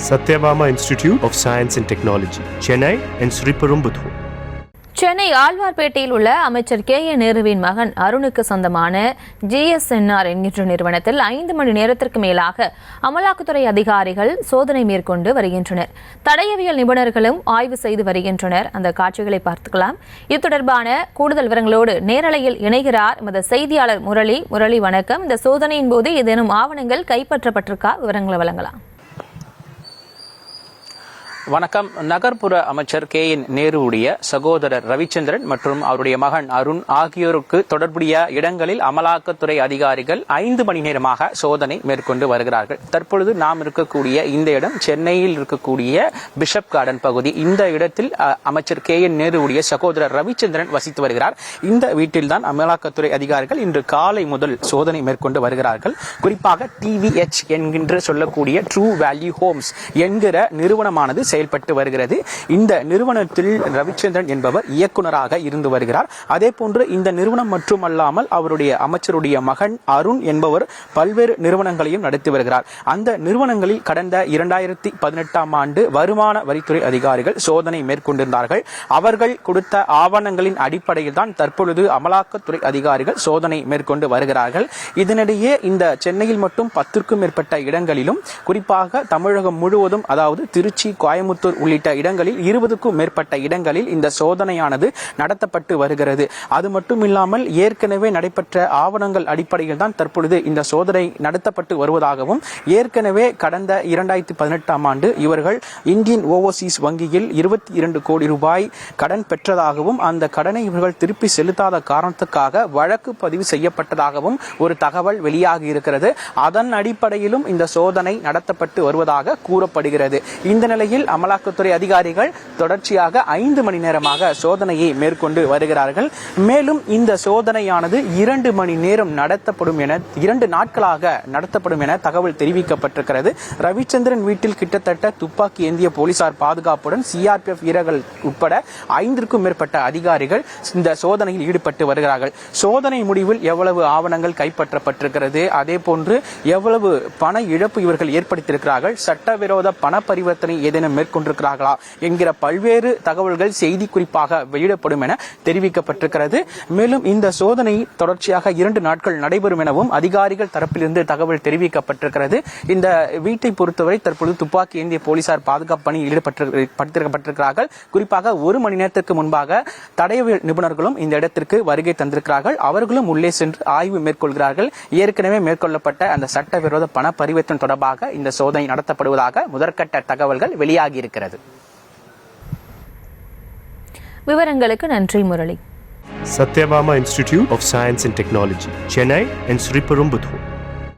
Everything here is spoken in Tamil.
Satyabama Institute of Science and Technology, Chennai and Sriperumbudur. Chennai ஆழ்வார்பேட்டையில் உள்ள அமைச்சர் கே.ஏ. நேருவின் மகன் அருணுக்கு சொந்தமான GSNR என்கின்ற நிறுவனத்தில் 5 மணி நேரத்திற்கு மேலாக அமலாக்கத்துறை அதிகாரிகள் சோதனை மேற்கொண்டு வருகின்றனர். தடயவியல் நிபுணர்களும் ஆய்வு செய்து வருகின்றனர். அந்த காட்சிகளை பார்த்துக்கலாம். இது தொடர்பான கூடுதல் விவரங்களோடு நேரலையில் இணைகிறார் எமது செய்தியாளர் முரளி. முரளி, வணக்கம். இந்த சோதனையின் போது ஏதேனும் ஆவணங்கள் கைப்பற்றப்பட்டிருக்கா? விவரங்களை வழங்கலாம். வணக்கம். நகர்ப்புற அமைச்சர் கே.என். நேருவுடைய சகோதரர் ரவிச்சந்திரன் மற்றும் அவருடைய மகன் அருண் ஆகியோருக்கு தொடர்புடைய இடங்களில் அமலாக்கத்துறை அதிகாரிகள் 5 மணி நேரமாக சோதனை மேற்கொண்டு வருகிறார்கள். தற்பொழுது நாம் இருக்கக்கூடிய இந்த இடம் சென்னையில் இருக்கக்கூடிய பிஷப் கார்டன் பகுதி. இந்த இடத்தில் அமைச்சர் கே.என். நேருவுடைய சகோதரர் ரவிச்சந்திரன் வசித்து வருகிறார். இந்த வீட்டில்தான் அமலாக்கத்துறை அதிகாரிகள் இன்று காலை முதல் சோதனை மேற்கொண்டு வருகிறார்கள். குறிப்பாக TVH என்கின்ற சொல்லக்கூடிய ட்ரூ வேல்யூ ஹோம்ஸ் என்கிற நிறுவனமானது செயல்பட்டு வருகிறது. இந்த நிறுவனத்தில் ரவிச்சந்திரன் என்பவர் இயக்குநராக இருந்து வருகிறார். அதே போன்று இந்த நிறுவனம் மட்டுமல்லாமல் அவருடைய அமைச்சருடைய மகன் அருண் என்பவர் பல்வேறு நிறுவனங்களையும் நடத்தி வருகிறார். அந்த நிறுவனங்களில் கடந்த 2018ஆம் ஆண்டு வருமான வரித்துறை அதிகாரிகள் சோதனை மேற்கொண்டிருந்தார்கள். அவர்கள் கொடுத்த ஆவணங்களின் அடிப்படையில் தான் தற்பொழுது அமலாக்கத்துறை அதிகாரிகள் சோதனை மேற்கொண்டு வருகிறார்கள். இதனிடையே இந்த சென்னையில் மட்டும் 10க்கும் மேற்பட்ட இடங்களிலும், குறிப்பாக தமிழகம் முழுவதும், அதாவது திருச்சி, கோயமுத்தூர் உள்ளிட்ட இடங்களில் 20க்கும் மேற்பட்ட இடங்களில் இந்த சோதனையானது நடத்தப்பட்டு வருகிறது. அது மட்டும் இல்லாமல் ஏற்கனவே நடைபெற்ற ஆவணங்கள் அடிப்படையில் தான் தற்பொழுது இந்த சோதனை நடத்தப்பட்டு வருவதாகவும், ஏற்கனவே கடந்த 2018ஆம் ஆண்டு இவர்கள் இந்தியன் ஓவர்சீஸ் வங்கியில் 22 கோடி ரூபாய் கடன் பெற்றதாகவும், அந்த கடனை இவர்கள் திருப்பி செலுத்தாத காரணத்துக்காக வழக்கு பதிவு செய்யப்பட்டதாகவும் ஒரு தகவல் வெளியாகி இருக்கிறது. அதன் அடிப்படையிலும் இந்த சோதனை நடத்தப்பட்டு வருவதாக கூறப்படுகிறது. இந்த நிலையில் அமலாக்கத்துறை அதிகாரிகள் தொடர்ச்சியாக 5 மணி நேரமாக சோதனையை மேற்கொண்டு வருகிறார்கள். மேலும் இந்த சோதனையானது 2 மணி நேரம் நடத்தப்படும் என, 2 நாட்களாக நடத்தப்படும் என தகவல் தெரிவிக்கப்பட்டிருக்கிறது. ரவிச்சந்திரன் வீட்டில் கிட்டத்தட்ட துப்பாக்கி ஏந்திய போலீசார் பாதுகாப்புடன் CRPF வீரர்கள் உட்பட 5க்கும் மேற்பட்ட அதிகாரிகள் இந்த சோதனையில் ஈடுபட்டு வருகிறார்கள். சோதனை முடிவில் எவ்வளவு ஆவணங்கள் கைப்பற்றப்பட்டிருக்கிறது, அதே போன்று எவ்வளவு பண இழப்பு இவர்கள் ஏற்படுத்தியிருக்கிறார்கள், சட்டவிரோத பண பரிவர்த்தனை ஏதேனும் மேற்கொண்டிருக்கிறார்களா என்கிற பல்வேறு தகவல்கள் செய்தி குறிப்பாக வெளியிடப்படும் என தெரிவிக்கப்பட்டிருக்கிறது. மேலும் இந்த சோதனை தொடர்ச்சியாக 2 நாட்கள் நடைபெறும் எனவும் அதிகாரிகள் தரப்பிலிருந்து தகவல் தெரிவிக்கப்பட்டிருக்கிறது. இந்த வீட்டை பொறுத்தவரை தற்பொழுது துப்பாக்கி ஏந்திய போலீசார் பாதுகாப்பு பணியில் ஈடுபட்டிருக்கிறார்கள். குறிப்பாக 1 மணி நேரத்திற்கு முன்பாக தடயவியல் நிபுணர்களும் இந்த இடத்திற்கு வருகை தந்திருக்கிறார்கள். அவர்களும் உள்ளே சென்று ஆய்வு மேற்கொள்கிறார்கள். ஏற்கனவே மேற்கொள்ளப்பட்ட அந்த சட்டவிரோத பண பரிவர்த்தனை தொடர்பாக இந்த சோதனை நடத்தப்படுவதாக முதற்கட்ட தகவல்கள் வெளியாகி இருக்கிறது. விவரங்களுக்கு நன்றி Murali. Satyabama Institute of Science and Technology, Chennai and Sriperumbudur.